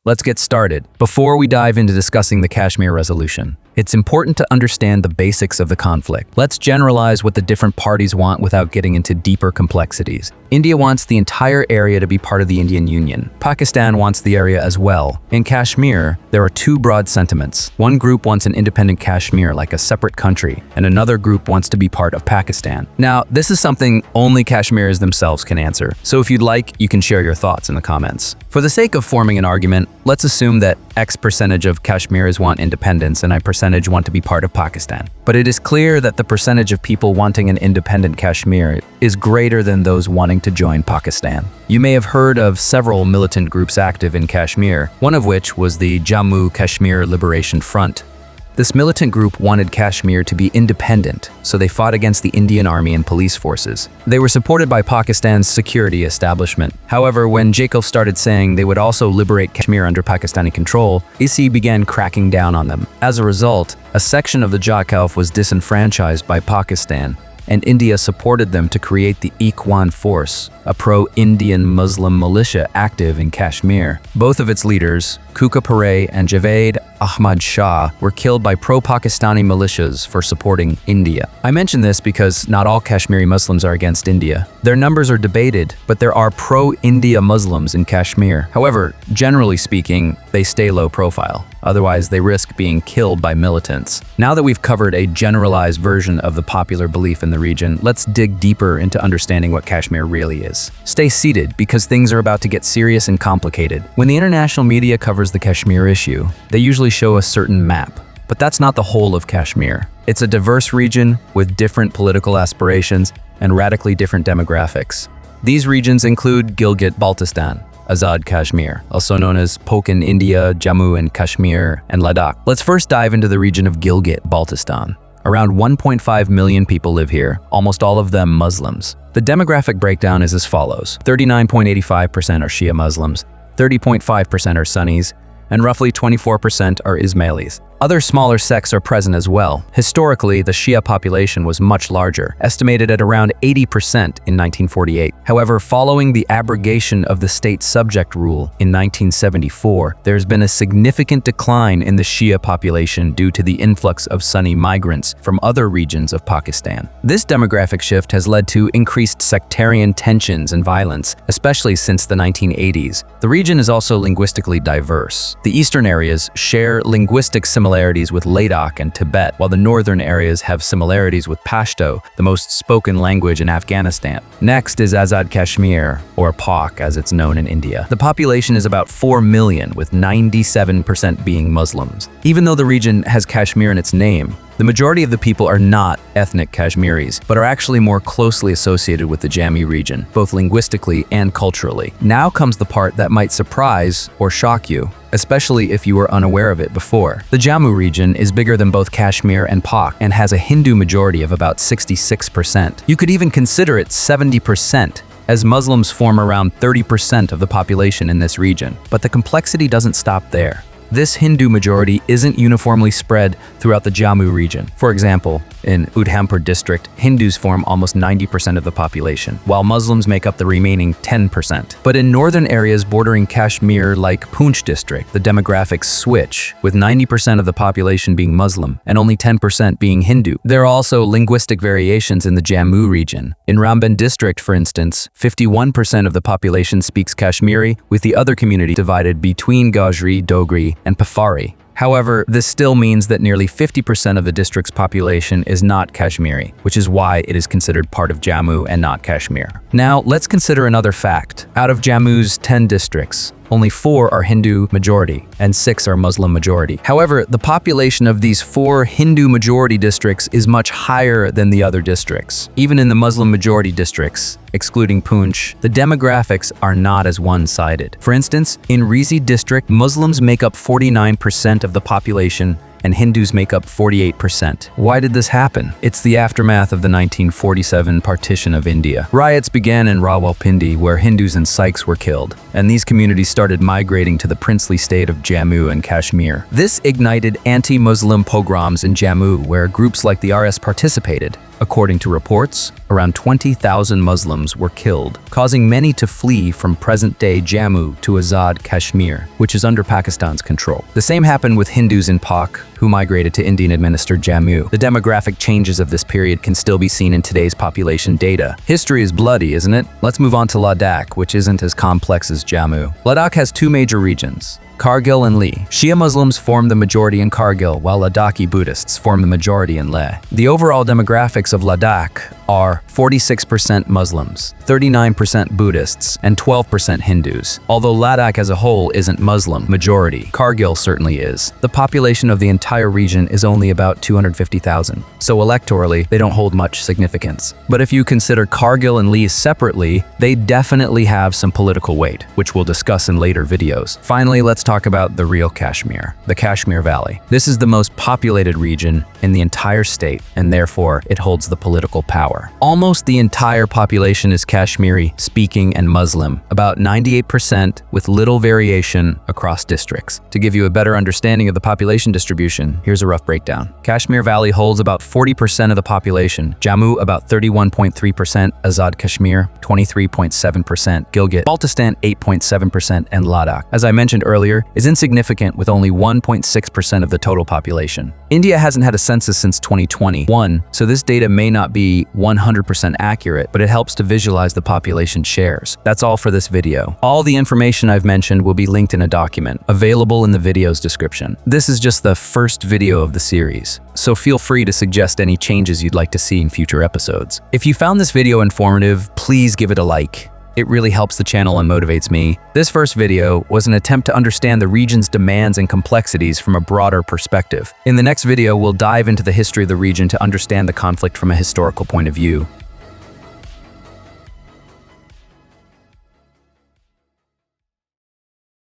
Let's get started. Before we dive into discussing the Kashmir resolution, it's important to understand the basics of the conflict. Let's generalize what the different parties want without getting into deeper complexities. India wants the entire area to be part of the Indian Union. Pakistan wants the area as well. In Kashmir, there are two broad sentiments. One group wants an independent Kashmir, like a separate country, and another group wants to be part of Pakistan. Now, this is something only Kashmiris themselves can answer, so if you'd like, you can share your thoughts in the comments. For the sake of forming an argument, let's assume that X percentage of Kashmiris want independence and Y percentage want to be part of Pakistan. But it is clear that the percentage of people wanting an independent Kashmir is greater than those wanting to join Pakistan. You may have heard of several militant groups active in Kashmir, one of which was the Jammu Kashmir Liberation Front. This militant group wanted Kashmir to be independent, so they fought against the Indian Army and police forces. They were supported by Pakistan's security establishment. However, when AJK started saying they would also liberate Kashmir under Pakistani control, ISI began cracking down on them. As a result, a section of the AJK was disenfranchised by Pakistan, and India supported them to create the Ikhwan Force, a pro-Indian Muslim militia active in Kashmir. Both of its leaders, Kuka Pare and Javed Ahmad Shah, were killed by pro-Pakistani militias for supporting India. I mention this because not all Kashmiri Muslims are against India. Their numbers are debated, but there are pro-India Muslims in Kashmir. However, generally speaking, they stay low profile. Otherwise, they risk being killed by militants. Now that we've covered a generalized version of the popular belief in the region, let's dig deeper into understanding what Kashmir really is. Stay seated, because things are about to get serious and complicated. When the international media covers the Kashmir issue, they usually show a certain map. But that's not the whole of Kashmir. It's a diverse region with different political aspirations and radically different demographics. These regions include Gilgit-Baltistan, Azad Kashmir, also known as Pokin India, Jammu and Kashmir, and Ladakh. Let's first dive into the region of Gilgit-Baltistan. Around 1.5 million people live here, almost all of them Muslims. The demographic breakdown is as follows. 39.85% are Shia Muslims, 30.5% are Sunnis, and roughly 24% are Ismailis. Other smaller sects are present as well. Historically, the Shia population was much larger, estimated at around 80% in 1948. However, following the abrogation of the state subject rule in 1974, there's been a significant decline in the Shia population due to the influx of Sunni migrants from other regions of Pakistan. This demographic shift has led to increased sectarian tensions and violence, especially since the 1980s. The region is also linguistically diverse. The eastern areas share linguistic similarities with Ladakh and Tibet, while the northern areas have similarities with Pashto, the most spoken language in Afghanistan. Next is Azad Kashmir, or Pak as it's known in India. The population is about 4 million, with 97% being Muslims. Even though the region has Kashmir in its name, the majority of the people are not ethnic Kashmiris, but are actually more closely associated with the Jammu region, both linguistically and culturally. Now comes the part that might surprise or shock you, especially if you were unaware of it before. The Jammu region is bigger than both Kashmir and Pak and has a Hindu majority of about 66%. You could even consider it 70%, as Muslims form around 30% of the population in this region. But the complexity doesn't stop there. This Hindu majority isn't uniformly spread throughout the Jammu region. For example, in Udhampur district, Hindus form almost 90% of the population, while Muslims make up the remaining 10%. But in northern areas bordering Kashmir, like Poonch district, the demographics switch, with 90% of the population being Muslim and only 10% being Hindu. There are also linguistic variations in the Jammu region. In Ramban district, for instance, 51% of the population speaks Kashmiri, with the other community divided between Gajri, Dogri, and Pafari. However, this still means that nearly 50% of the district's population is not Kashmiri, which is why it is considered part of Jammu and not Kashmir. Now, let's consider another fact. Out of Jammu's 10 districts, only 4 are Hindu majority and 6 are Muslim majority. However, the population of these 4 Hindu majority districts is much higher than the other districts. Even in the Muslim majority districts, excluding Poonch, the demographics are not as one-sided. For instance, in Rizi district, Muslims make up 49% of the population and Hindus make up 48%. Why did this happen? It's the aftermath of the 1947 partition of India. Riots began in Rawalpindi, where Hindus and Sikhs were killed, and these communities started migrating to the princely state of Jammu and Kashmir. This ignited anti-Muslim pogroms in Jammu, where groups like the RS participated. According to reports, around 20,000 Muslims were killed, causing many to flee from present-day Jammu to Azad, Kashmir, which is under Pakistan's control. The same happened with Hindus in Pak, who migrated to Indian-administered Jammu. The demographic changes of this period can still be seen in today's population data. History is bloody, isn't it? Let's move on to Ladakh, which isn't as complex as Jammu. Ladakh has two major regions, Kargil and Leh. Shia Muslims form the majority in Kargil, while Ladakhi Buddhists form the majority in Leh. The overall demographics of Ladakh are 46% Muslims, 39% Buddhists, and 12% Hindus. Although Ladakh as a whole isn't Muslim majority, Kargil certainly is. The population of the entire region is only about 250,000, so electorally, they don't hold much significance. But if you consider Kargil and Leh separately, they definitely have some political weight, which we'll discuss in later videos. Finally, let's talk about the real Kashmir, the Kashmir Valley. This is the most populated region in the entire state, and therefore it holds the political power. Almost the entire population is Kashmiri speaking and Muslim, about 98% with little variation across districts. To give you a better understanding of the population distribution, here's a rough breakdown. Kashmir Valley holds about 40% of the population, Jammu about 31.3%, Azad Kashmir 23.7%, Gilgit-Baltistan 8.7%, and Ladakh, as I mentioned earlier, is insignificant with only 1.6% of the total population. India hasn't had a census since 2021, so this data may not be 100% accurate, but it helps to visualize the population shares. That's all for this video. All the information I've mentioned will be linked in a document, available in the video's description. This is just the first video of the series, so feel free to suggest any changes you'd like to see in future episodes. If you found this video informative, please give it a like. It really helps the channel and motivates me. This first video was an attempt to understand the region's demands and complexities from a broader perspective. In the next video, we'll dive into the history of the region to understand the conflict from a historical point of view.